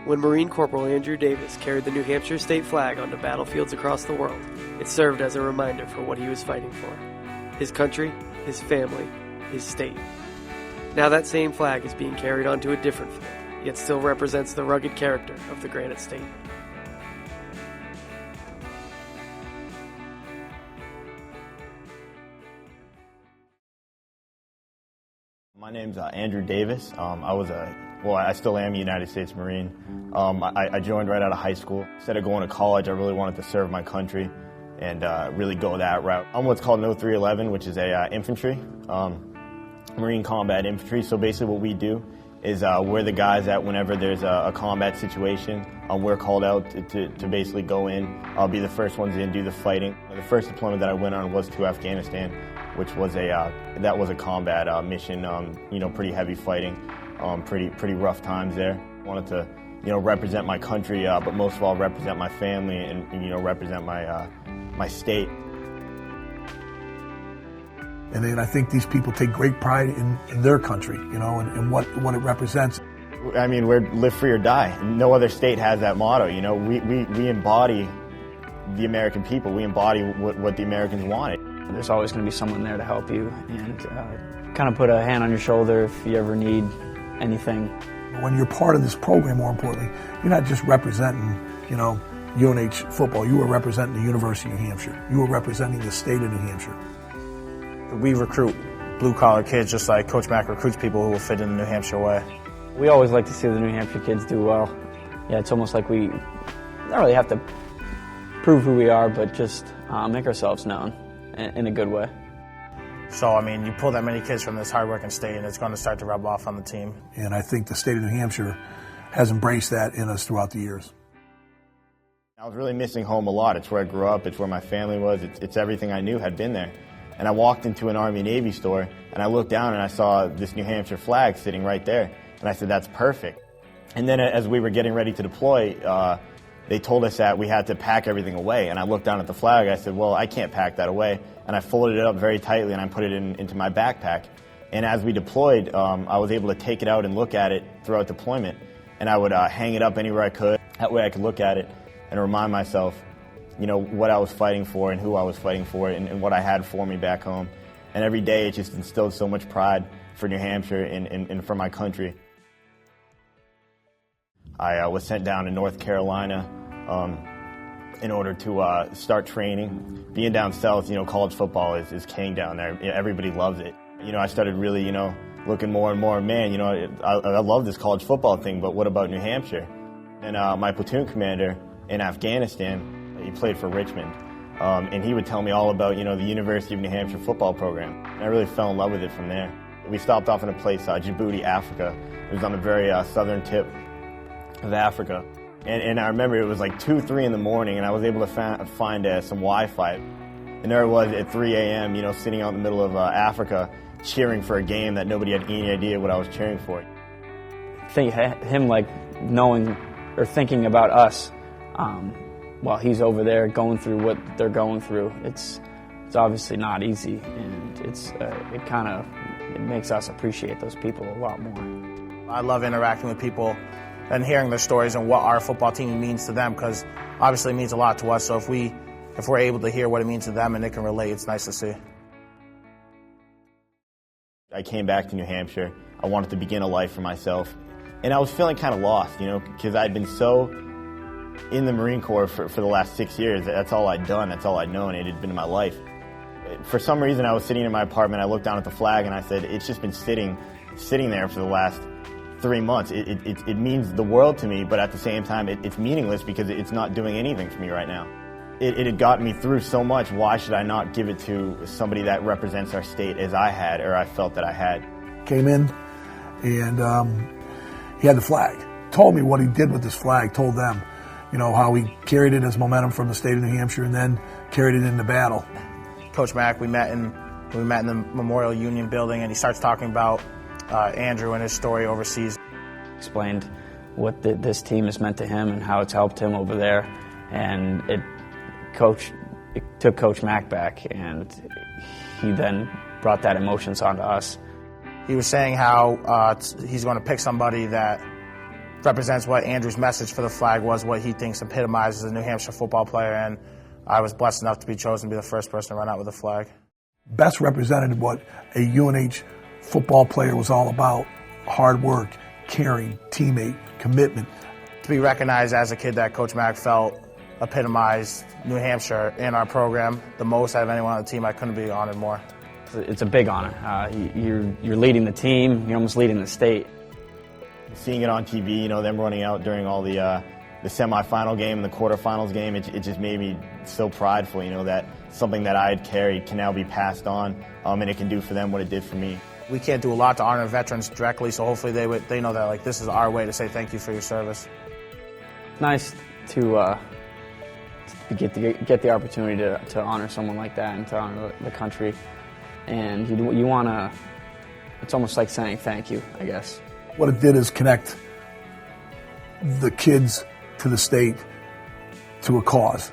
When Marine Corporal Andrew Davis carried the New Hampshire state flag onto battlefields across the world, it served as a reminder for what he was fighting for. His country, his family, his state. Now that same flag is being carried onto a different field, yet still represents the rugged character of the Granite State. My name's Andrew Davis. I still am a United States Marine. I joined right out of high school. Instead of going to college, I really wanted to serve my country and really go that route. I'm what's called an 0311, which is a infantry, Marine combat infantry. So basically what we do is we're the guys that whenever there's a combat situation, we're called out to basically go in. I'll be the first ones in, do the fighting. The first deployment that I went on was to Afghanistan, which was a combat mission. Pretty heavy fighting, pretty rough times there. Wanted to represent my country, but most of all represent my family and represent my state. And then I think these people take great pride in their country, and what it represents. I mean, we're live free or die. No other state has that motto. We embody the American people. We embody what the Americans wanted. There's always going to be someone there to help you and kind of put a hand on your shoulder if you ever need anything. When you're part of this program, more importantly, you're not just representing, UNH Football. You are representing the University of New Hampshire. You are representing the state of New Hampshire. We recruit blue-collar kids just like Coach Mack recruits people who will fit in the New Hampshire way. We always like to see the New Hampshire kids do well. Yeah, it's almost like we don't really have to prove who we are, but just make ourselves known in a good way. So, you pull that many kids from this hard-working state, and it's going to start to rub off on the team. And I think the state of New Hampshire has embraced that in us throughout the years. I was really missing home a lot. It's where I grew up. It's where my family was. It's everything I knew had been there. And I walked into an Army-Navy store, and I looked down, and I saw this New Hampshire flag sitting right there. And I said, that's perfect. And then as we were getting ready to deploy, they told us that we had to pack everything away. And I looked down at the flag. I said, well, I can't pack that away. And I folded it up very tightly, and I put it into my backpack. And as we deployed, I was able to take it out and look at it throughout deployment. And I would hang it up anywhere I could. That way I could look at it and remind myself, what I was fighting for and who I was fighting for and what I had for me back home. And every day it just instilled so much pride for New Hampshire and for my country. I was sent down to North Carolina in order to start training. Being down south, college football is king down there. Everybody loves it. I started really, looking more and more, man, I love this college football thing, but what about New Hampshire? And my platoon commander in Afghanistan, he played for Richmond, and he would tell me all about, the University of New Hampshire football program. And I really fell in love with it from there. We stopped off in a place, Djibouti, Africa. It was on the very southern tip of Africa. And I remember it was like 2, 3 in the morning, and I was able to find some Wi-Fi. And there I was at 3 a.m., sitting out in the middle of Africa, cheering for a game that nobody had any idea what I was cheering for. Him knowing or thinking about us while he's over there going through what they're going through, it's obviously not easy, and it makes us appreciate those people a lot more. I love interacting with people and hearing their stories and what our football team means to them, because obviously it means a lot to us. So if we're able to hear what it means to them and they can relate, it's nice to see. I came back to New Hampshire. I wanted to begin a life for myself, and I was feeling kind of lost, because I'd been so in the Marine Corps for the last 6 years. That's all I'd done. That's all I'd known. It had been in my life. For some reason, I was sitting in my apartment. I looked down at the flag, and I said, it's just been sitting there for the last 3 months. It means the world to me, but at the same time, it's meaningless because it's not doing anything for me right now. It had gotten me through so much. Why should I not give it to somebody that represents our state as I had, or I felt that I had? Came in, and he had the flag. Told me what he did with this flag. Told them, how he carried it as momentum from the state of New Hampshire, and then carried it into battle. Coach Mack, we met in the Memorial Union building, and he starts talking about Andrew and his story overseas. Explained what this team has meant to him and how it's helped him over there, and it took Coach Mack back, and he then brought that emotions onto us. He was saying how he's going to pick somebody that represents what Andrew's message for the flag was, what he thinks epitomizes a New Hampshire football player, and I was blessed enough to be chosen to be the first person to run out with a flag. Best represented what a UNH football player was all about: hard work, caring, teammate, commitment. To be recognized as a kid that Coach Mack felt epitomized New Hampshire and our program the most out of anyone on the team, I couldn't be honored more. It's a big honor. You're leading the team. You're almost leading the state. Seeing it on TV, you know, them running out during all the semifinal game and the quarterfinals game, it just made me so prideful, you know, that something that I had carried can now be passed on, and it can do for them what it did for me. We can't do a lot to honor veterans directly, so hopefully they know that, like, this is our way to say thank you for your service. It's nice to get the opportunity to honor someone like that and to honor the country. And you want to, it's almost like saying thank you, I guess. What it did is connect the kids to the state, to a cause.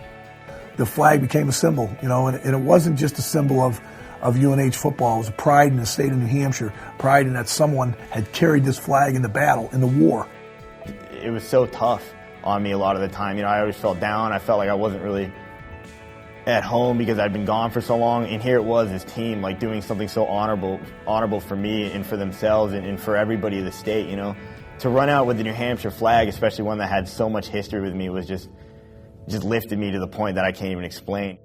The flag became a symbol, you know, and it wasn't just a symbol of UNH football. It was a pride in the state of New Hampshire, pride in that someone had carried this flag in the battle, in the war. It was so tough on me a lot of the time. You know, I always felt down. I felt like I wasn't really at home because I'd been gone for so long, and here it was, this team, like, doing something so honorable for me and for themselves and for everybody in the state, you know. To run out with the New Hampshire flag, especially one that had so much history with me, was just lifted me to the point that I can't even explain.